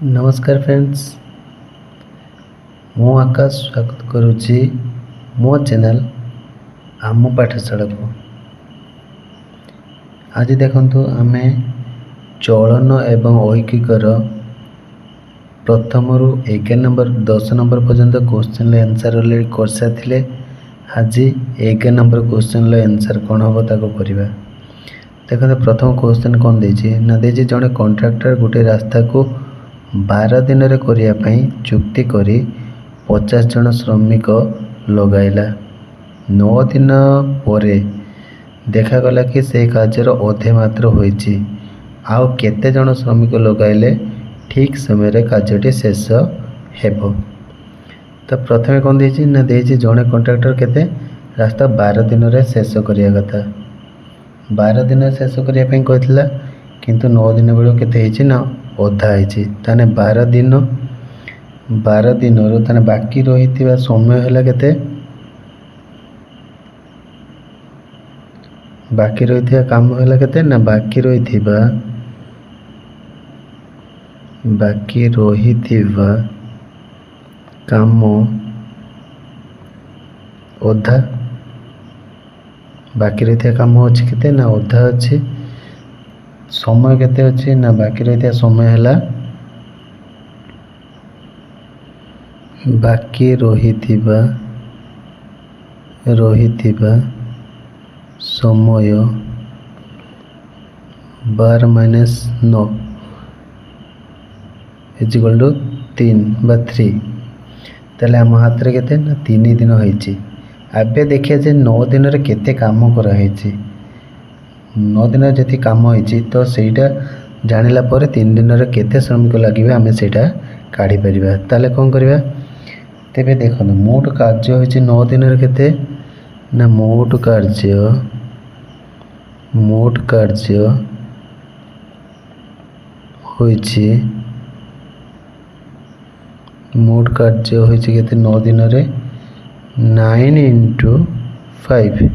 नमस्कार फ्रेंड्स, मु आकाश स्वागत करुच्ची मो चैनल आम पाठशाला को। आज देखंतु आमे चलन एवं ऐकिकर प्रथम रु 11 नंबर 10 नंबर पर्यंत क्वेश्चन आंसर ऑलरेडी कर साथिले। आज 11 नंबर क्वेश्चन आंसर कौन हम ताको करिबा। देखते प्रथम क्वेश्चन कौन देछि ना देछि जने कॉन्ट्रैक्टर गोटे रास्ता को 12 दिन रे करिया पई चुक्ति करी 50 जन श्रमिक लगाइला। 9 दिन परे देखा गला कि से कार्यर अधे मात्र होइछि। आउ केते जन श्रमिक लगाइले ठीक समय रे कार्यटी शेष हेबो। तो प्रथमे कौन देछि ना देछि जने कॉन्ट्रैक्टर केते रास्ता 12 दिन रे शेष करिया कथा। 12 दिन शेष करिया पई कहथिला, किंतु 9 दिन बेलो केते हिछि ना अधा है। ताने 12 दिन रो ताने बाकी रही समय है केते, बाकी रही काम है केते ना बाकी रही काम अधा। बाकी रही काम अच्छी केते ना अधा अच्छी। समय केते अच्छी ना बाकी रही समय है बाकी रही समय 12 - 9 इक्वल टू 3 बा 3। ताले आम हाथ रे केते ना 3 दिन होइछि। आबे देखिए जे 9 दिन रे केते काम करा होइछि। 9 दिन जति काम होइछि तो सेटा जानिला पर 3 दिन रे केते श्रमिक लागिबे आमे सेटा काढी परिबा। ताले कोन करबा, तेबे देखो मोट कार्य होइछि 9 दिन रे केते ना मोट कार्य होइछि केते 9 दिन रे 9 × 5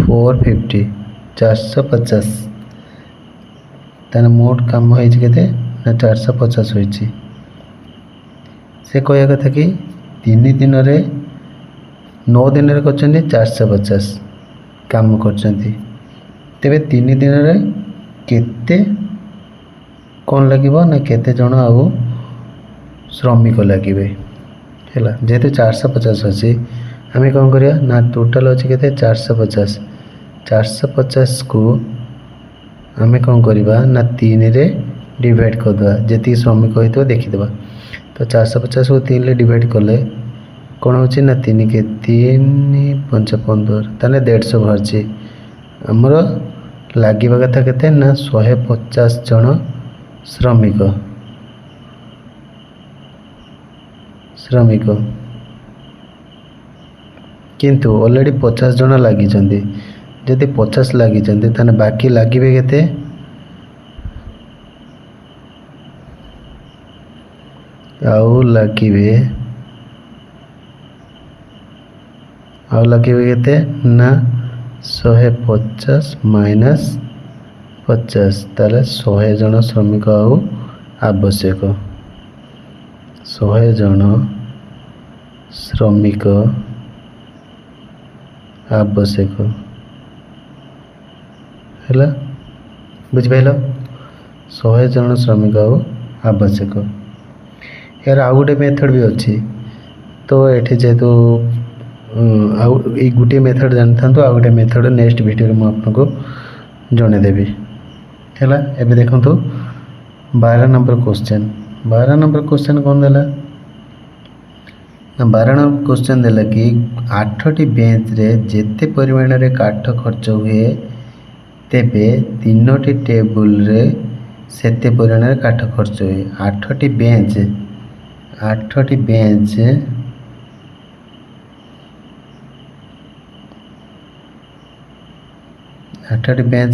450 450। ताने मोट काम होइछि केते ना 450 होइछि। से कहया कथा कि 3 दिन रे 9 दिन रे करछन्ती 450 काम करछन्ती। तेबे 3 दिन रे केते कौन लगिबो ना केते जण आउ श्रमिक लगिबे हैला। जेते 450 अछि आमे कोन करिया ना टोटल अछि केते 450 को आमे कोन करिबा ना 3 रे डिवाइड कर दवा। जेती श्रमिक होइतो देखि देबा। तो 450 को 3 रे डिवाइड करले कोन होछि ना 3 के 3 5 15 ताने 150 भरछि। हमर लागिबा कथा केते ना 150 जण श्रमिक किंतु ऑलरेडी 50 जण लागि छन्ती। जदि 50 लागि छन्ती ताने बाकी लागिबे केते आउ लागिबे केते ना 150 - 50 ताले 100 जण श्रमिक आउ आवश्यक। 100 जण श्रमिक आवश्यक हैला। बुझि पाइलो 100 जण श्रमिक आउ आवश्यक। यार आउ गोटे मेथड भी अच्छी। तो एठी जेतु आउ ए गुटे मेथड जानथांतो आउ गोटे मेथड नेक्स्ट वीडियो रे म आपनको जणे देबी हैला। एबे देखंतु 12 नंबर क्वेश्चन। 12 नंबर क्वेश्चन कोन देला ना 12 नंबर क्वेश्चन देला कि 8टी बेंच रे जेते परिमाण रे काठ खर्च हुए तेबे 3टी टेबल रे सेते परिमाण रे काठ खर्च हुए। 8टी बेंच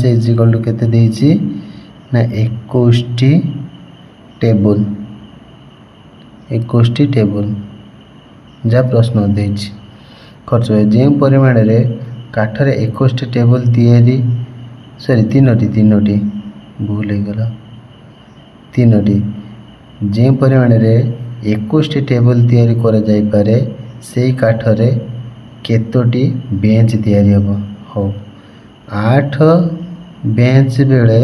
इज इक्वल टू केते देछि ना 21टी टेबल जा प्रश्न खर्च हुए। जो परिमाण रे काठरे 21टी टेबल तैयारी सॉरी तीनोटी भूल हो गला तीनोटी जे परिमाण रे 21 टेबल तैयारी करा जाई पारे से काठरे केतोटी बेंच तैयारी हबो हो 8 बेंच बेले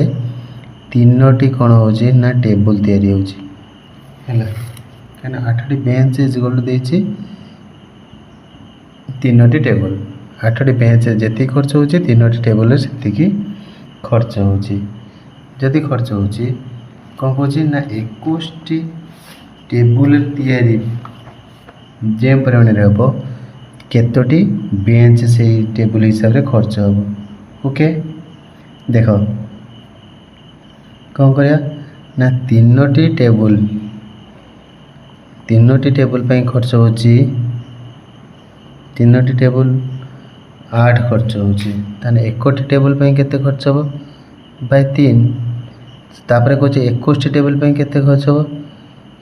तीनोटी कौन होची ना टेबल तैयारी होची हैला कहना 8टी बेंच इज इक्वल टू देछि तीनोटी टेबल 8टी बेंच जेति खर्च होची तीनोटी टेबल सेति खर्च होची जदि खर्च होची कौन कहछि ना 21टी टेबल तैयारी जे परिमाण रे हबो केतोटी बेंच से टेबल हिसाब रे खर्च हबो ओके देखो कौन करिया ना तीनोटी टेबल पे खर्च होची तीनोटी टेबल 8 खर्च होची ताने एकोटी टेबल पे केते खर्च हबो बाय 3 तापरे कहछि 21 टेबल पे केते खर्च हबो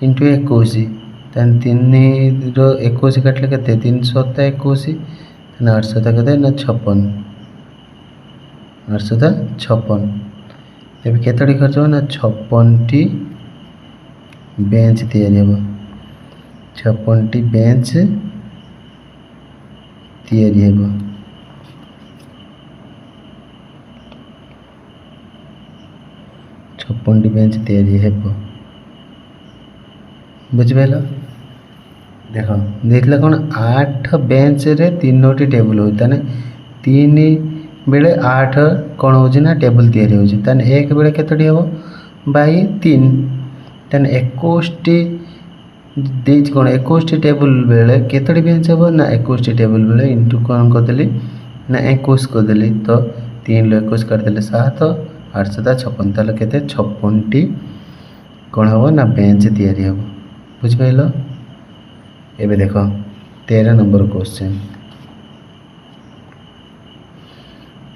इंटू 21 ताने 3 रो 21 काटले केते 3 7 21 ताने 8 7 केते ना 56 8 7 56 एबे केतोटी खर्च हो ना 56टी बेंच तैयारी हबो 56टी बेंच तैयारी हबो 56टी बेंच तैयारी हेबो बुझिबेला देखो देखला कोन 8 बेंच रे तीनोटी टेबल हो ताने 3 बेले 8 कोन होची ना टेबल तैयारी होची ताने 1 बेले केतोटी हबो बाय 3 ताने 21टी देज कोन 21टी टेबल बेले केतोटी बेंच हबो ना 21टी टेबल बेले इनटू कोन कर देली ना 21 कर देली तो 3 लो 21 कर देले 7 8 7 56 ताले केते 56टी कोन हबो ना बेंच तैयारी हबो बुझ पाइलो एबे देखो 13 नंबर क्वेश्चन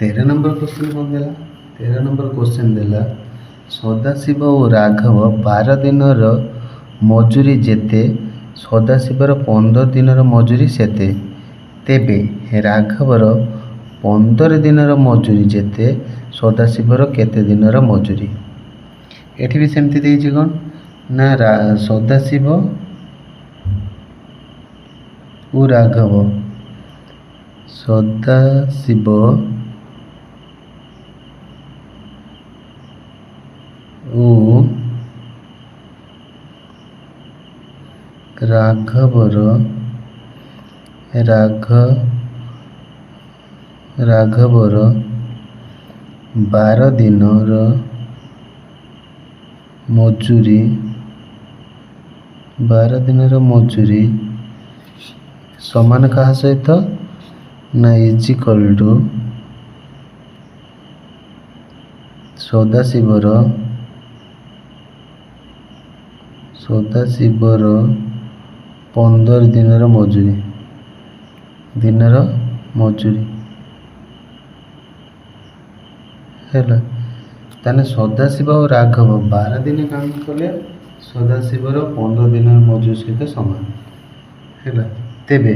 13 नंबर क्वेश्चन कौन देला 13 नंबर क्वेश्चन देला सदाशिव और राघव 12 दिन रो मजूरी जेते सदाशिवर 15 दिन रो मजूरी सेते तेबे राघवर 15 दिन रो मजूरी जेते सदाशिवर केते दिन रो मजूरी एठी भी सेमति देछि कोन ना सदाशिव और राघव सदाशिव ओ राघवर 12 दिन मजूरी 12 दिन मजूरी समान कहा सहित ना इज इक्वल टू सदाशिवर 15 दिन मजूरी है ताने सदाशिव और राघव 12 दिन काम कले सदाशिवर 15 दिन मजूरी सहित समान है तेबे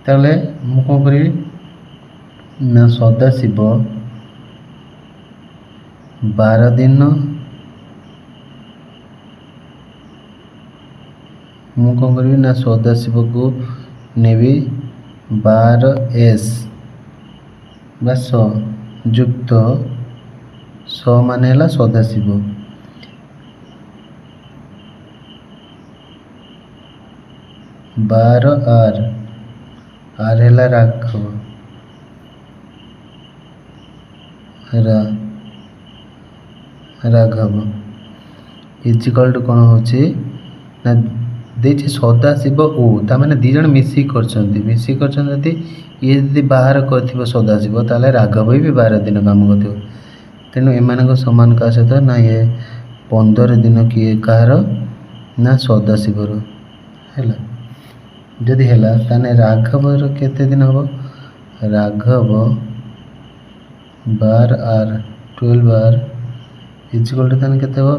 ताले मु कौन करी ना सदाशिव 12 दिन मु कौन करी ना सदाशिव को नेबी 12s बा 100 युक्त 100 मान है सदाशिव 12 आर है राघव इजिकल टू कौन होची ना देछि सदाशिव ओ ता माने दी जण मिसी करछन्ती ये यदि बाहर करथिबो सदाशिव ताले राघव भी 12 दिन काम करथिबो तेनु एमानक समान का सहित ना ये 15 दिन किए कहार ना सदाशिवर हैला जदि हैला ताने राघवर केते दिन हबो राघव 12 आर 12 आर इजिकल टू ताने केते हबो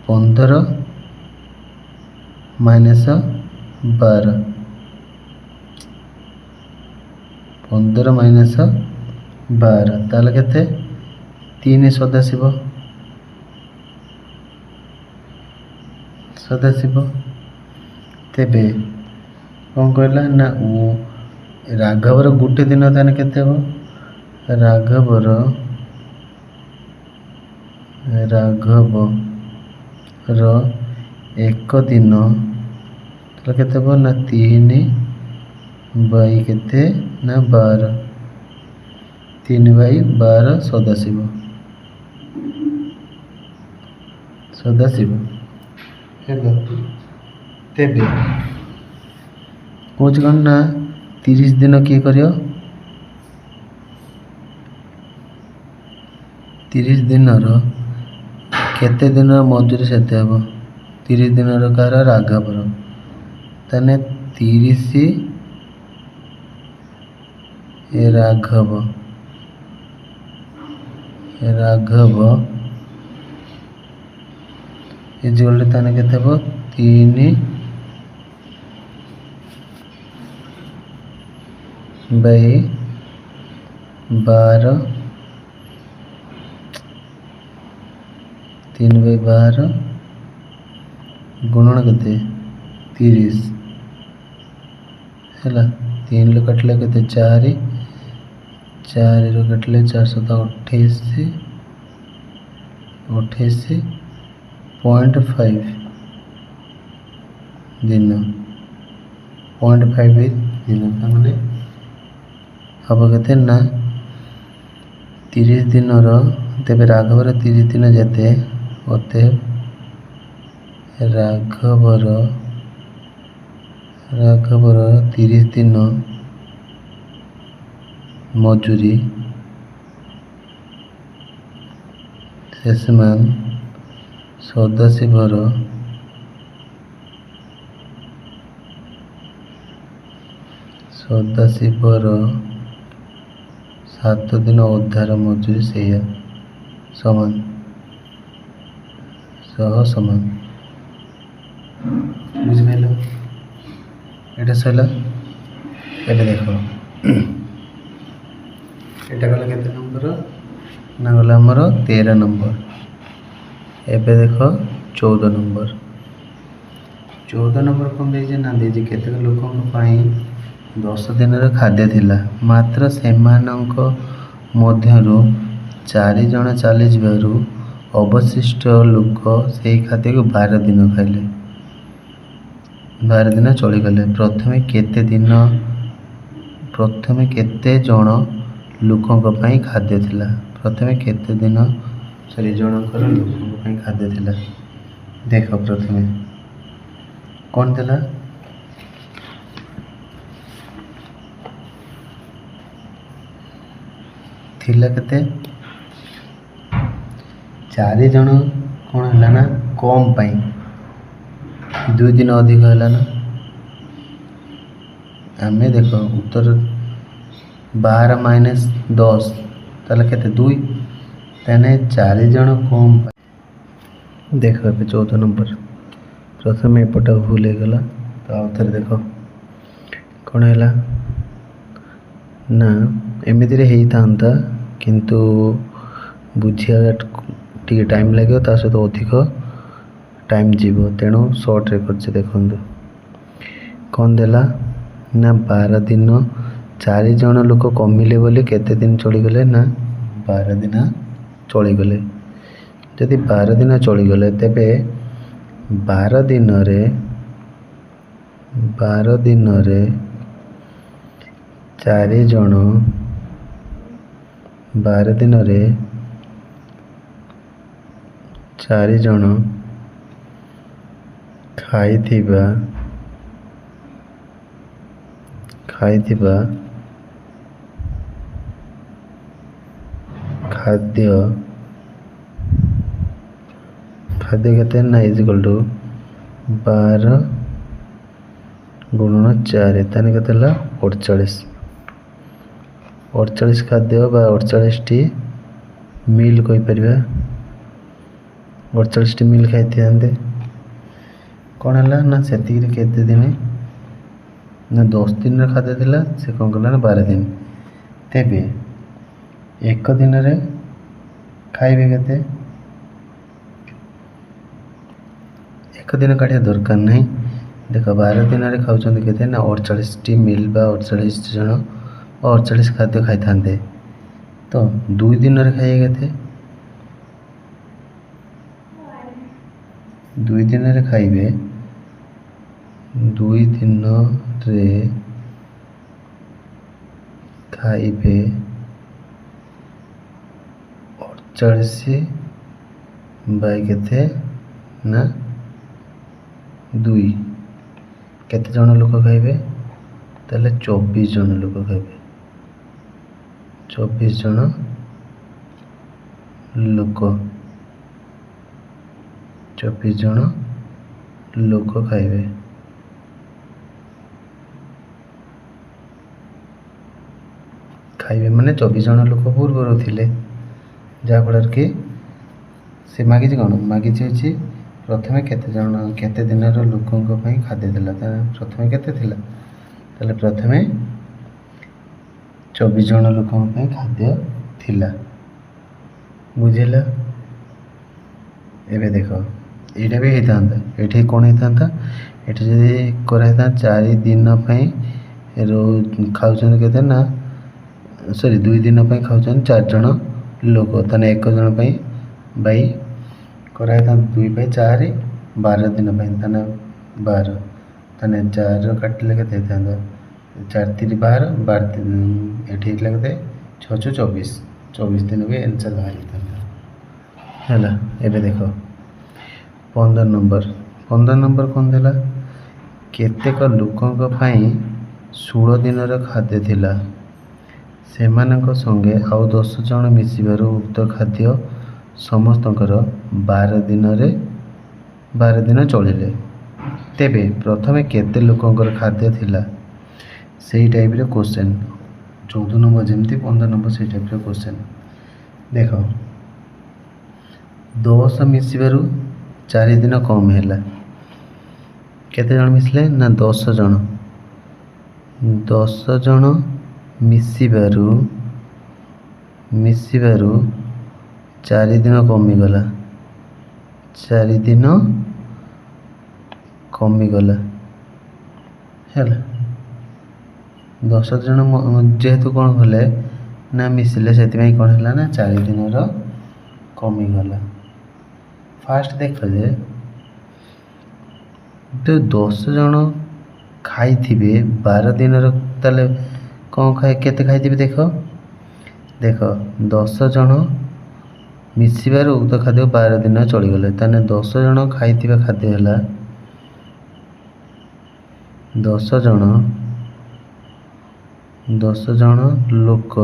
15 माइनस 12 15 माइनस 12 ତାହେଲେ କେତେ 3 ସଦାଶିବ ତେବେ କ'ଣ କହିଲା ନା ରାଘବର ଗୋଟେ ଦିନ ତାହେଲେ କେତେ ହେବ ରାଘବର ଏକ ଦିନ ତାହେଲେ କେତେ ହେବ ନା 3 ବାଇ କେତେ ନା 12 3 ବାଇ 12 ସଦାଶିବ ହେଲା। ତେବେ କହୁଛି କ'ଣ ନା 30 ଦିନ କିଏ କରିବ 30 ଦିନର କେତେ ଦିନର ମଜୁରୀ ସେତେ ହେବ 30 ଦିନର କାହାର ରାଘବର ତାହେଲେ 30 ରାଘବ ଇଜିଗଲରେ ତାହେଲେ କେତେ ହେବ 3 ବାଇ 12 ଗୁଣନ କେତେ 30 ହେଲା 3 ରୁ କାଟିଲେ କେତେ 4 ରୁ କାଟିଲେ 4 7 28.5 ଦିନ 0.5 ଦିନ ତାମାନେ ହେବ କେତେ ନା 30 ଦିନର ତେବେ ରାଘବର 30 ଦିନ ଯେତେ ଅତଏବ ରାଘବର 30 ଦିନ ମଜୁରୀ ଶେଷମାନ ସଦାଶିବର 7 ଦିନ ଅଧାର ମଜୁରୀ ସେଇଆ ସମାନ ବୁଝିପାରିଲ ଏଇଟା ସରିଲା। ଏବେ ଦେଖ ଏଇଟା ଗଲା କେତେ ନମ୍ବର ନା ଗଲା ଆମର 13 ନମ୍ବର। ଏବେ ଦେଖ 14 ନମ୍ବର କ'ଣ ଦେଇଛି ନା ଦେଇଛି କେତେକ ଲୋକଙ୍କ ପାଇଁ 10 ଦିନର ଖାଦ୍ୟ ଥିଲା ମାତ୍ର ସେମାନଙ୍କ ମଧ୍ୟରୁ 4 ଜଣ ଚାଲିଯିବାରୁ ଅବଶିଷ୍ଟ ଲୋକ ସେହି ଖାଦ୍ୟକୁ 12 ଦିନ ଖାଇଲେ 12 ଦିନ ଚଳିଗଲେ ପ୍ରଥମେ କେତେ ଜଣ ଲୋକଙ୍କ ପାଇଁ ଖାଦ୍ୟ ଥିଲା ଜଣଙ୍କର ଲୋକଙ୍କ ପାଇଁ ଖାଦ୍ୟ ଥିଲା ଦେଖ ପ୍ରଥମେ କ'ଣ ଥିଲା କେତେ 4 ଜଣ କ'ଣ ହେଲା ନା କମ୍ ପାଇଁ 2 ଦିନ ଅଧିକ ହେଲା ନା ଆମେ ଦେଖ ଉତ୍ତର 12 ମାଇନସ୍ 10 ତାହେଲେ କେତେ 2 ତାହେଲେ 4 ଜଣ କମ୍ ପାଇଁ ଦେଖ ଏବେ 14 ନମ୍ବର ପ୍ରଥମେ ଏପଟା ଭୁଲ ହେଇଗଲା ତ ଆଉ ଥରେ ଦେଖ କ'ଣ ହେଲା ନା ଏମିତିରେ ହେଇଥାନ୍ତା କିନ୍ତୁ ବୁଝିବା ଟିକେ ଟାଇମ୍ ଲାଗିବ ତା ସହିତ ଅଧିକ ଟାଇମ୍ ଯିବ ତେଣୁ ସର୍ଟରେ କରିଛି ଦେଖନ୍ତୁ କ'ଣ ଦେଲା ନା 12 ଦିନ 4 ଜଣ ଲୋକ କମିଲେ ବୋଲି କେତେ ଦିନ ଚଳିଗଲେ ନା 12 ଦିନ ଚଳିଗଲେ ଯଦି 12 ଦିନ ଚଳିଗଲେ ତେବେ 12 ଦିନରେ 4 ଜଣ 12 ଦିନରେ 4 ଜଣ ଖାଇଥିବା ଖାଦ୍ୟ କେତେ ନା ଇଜିକାଲ୍ ଟୁ 12 ଗୁଣନ 4 ତାହେଲେ କେତେ ହେଲା 48 ଖାଦ୍ୟ ବା 48ଟି ମିଲ୍ କହିପାରିବା 48ଟି ମିଲ୍ ଖାଇଥାନ୍ତେ କ'ଣ ହେଲା ନା ସେତିକିରେ କେତେ ଦିନ ନା 10 ଦିନର ଖାଦ୍ୟ ଥିଲା ସେ କ'ଣ କଲା ନା 12 ଦିନ ତେବେ एक दिन रे खाइबे केते एक दिन काटिया दरकार नहीं। देख 12 दिन रे खाउछन केते ना 48 मिल बा 48 जन 48 खाद्य खाई थांते। तो 2 दिन रे खाइए केते 2 दिन रे खाइबे 2 दिन रे खाइबे 48 बाय केते ना 2 केते जन लोक खाइबे ताले 24 जन लोक खाइबे 24 जन लोक 24 जन लोक खाइबे। खाइबे माने 24 जन लोक पूर्व थिले जहाँफल कि से मागिଛି कौन मागिଛି प्रथमे केते जन केते दिन लोकों खाद्य थिला प्रथमे केते थिला ताले प्रथमे 24 जन लोकों खाद्य थिला बुझिला। एबे देखो एटा भी होता ये कौन होता ये जदि कराइता 4 दिन खाऊन के ना सॉरी 2 दिन खाऊन 4 जन लोक ताने 1 जन बाई कराइता 2 बाई 4 12 दिन ताने 12 ताने 4 काटिले के 4 3 12 12 ये लगते 6 24 24 दिन भी आंसर बाहरी है। एबे देखो 15 नंबर कौन देला केतेक लोकों 16 दिन खाद्य थिला सेमानक संगे आउ 10 जन मिसिबारु उक्त खाद्य समस्तकर 12 दिन चलिले तेबे प्रथमे केते लोकंकर खाद्य थिला सेही टाइप रे क्वेश्चन 14 नंबर जमती 15 नंबर सेही टाइप रे क्वेश्चन देखो 10 मिसिबारु 4 दिन कम हैला केते जन मिसले ना 10 जन 10 जन मिसिबारु 4 दिन कमिगला 4 दिन कमिगला है 10 जन जेहेतु कौन कले ना मिसिले से कौन है ना 4 दिन कमिगला। फास्ट देख जे तो 10 जन खाई 12 दिन ताले कौन खाए केते खाई देख देख 10 जन मिसिबार उक्त खाद्य 12 दिन चलीगले ताने 10 जन खाई खाद्य है 10 जन लोक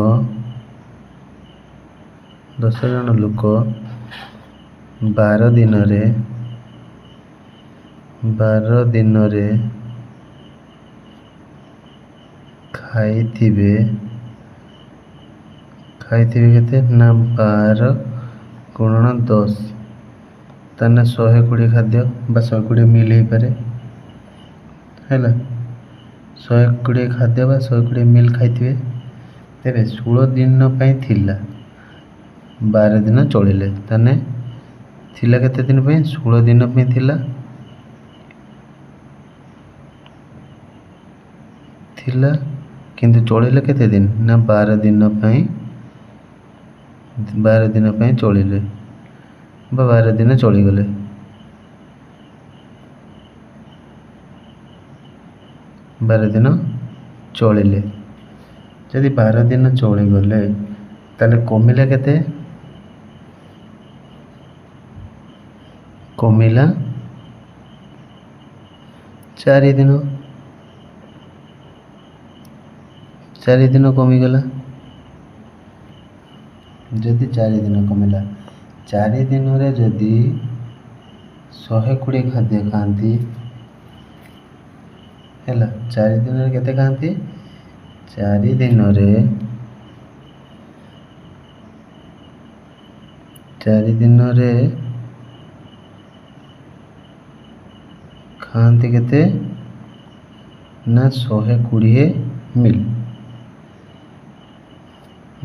12 दिन रे खाई केते ना 12 गुणन 10 ताने 120 खाद्य बा 120 मिल हो पारे है 120 खाद्य बा 120 मिल खाई तेरे 16 दिन थिला 12 दिन चलिले ताने थिला केते दिन 16 दिन थिला किंतु चलिले केते दिन ना 12 दिन चलिले 12 दिन चलीगले 12 दिन चलिले जदि 12 दिन चलीगले ताले कमिला केते कमिला 4 दिन कमिगला जदि 4 दिन कमिला 4 दिन रे जदि 120 खाद्य खाती है 4 दिन रे केते खाती 4 दिन रे 4 दिन रे खाती केते ना 120 मिल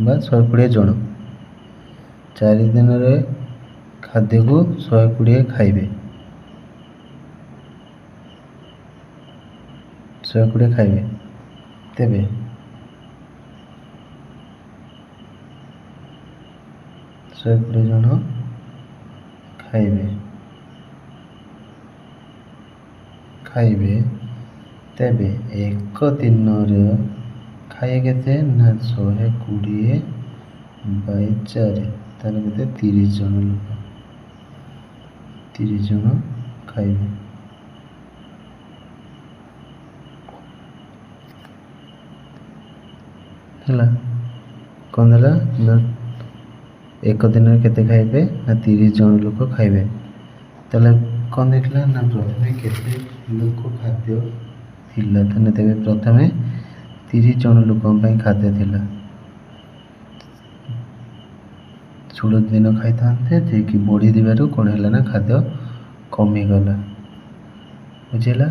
बा 120 जन 4 ଦିନରେ ଖାଦ୍ୟକୁ 120 ଖାଇବେ। 120 ଖାଇବେ, ତେବେ ଶହେ କୋଡ଼ିଏ ଜଣ ଖାଇବେ, ତେବେ ଏକ ଦିନରେ ଖାଇବେ କେତେ ନା 120 ବାଇ 4, ତାହେଲେ କେତେ 30 ଜଣ ଲୋକ, 30 ଜଣ ଖାଇବେ। ହେଲା, କ'ଣ ହେଲା ନା ଏକ ଦିନରେ କେତେ ଖାଇବେ ନା 30 ଜଣ ଲୋକ ଖାଇବେ। ତାହେଲେ କ'ଣ ଦେଖିଲା ନା ପ୍ରଥମେ କେତେ ଲୋକ ଖାଦ୍ୟ ଥିଲା, ତାହେଲେ ତେବେ ପ୍ରଥମେ 30 ଜଣ ଲୋକଙ୍କ ପାଇଁ ଖାଦ୍ୟ ଥିଲା। 16 ଦିନ ଖାଇଥାନ୍ତେ, ଯିଏକି ବଢ଼ିଯିବାରୁ କ'ଣ ହେଲା ନା ଖାଦ୍ୟ କମିଗଲା। ବୁଝିଲା।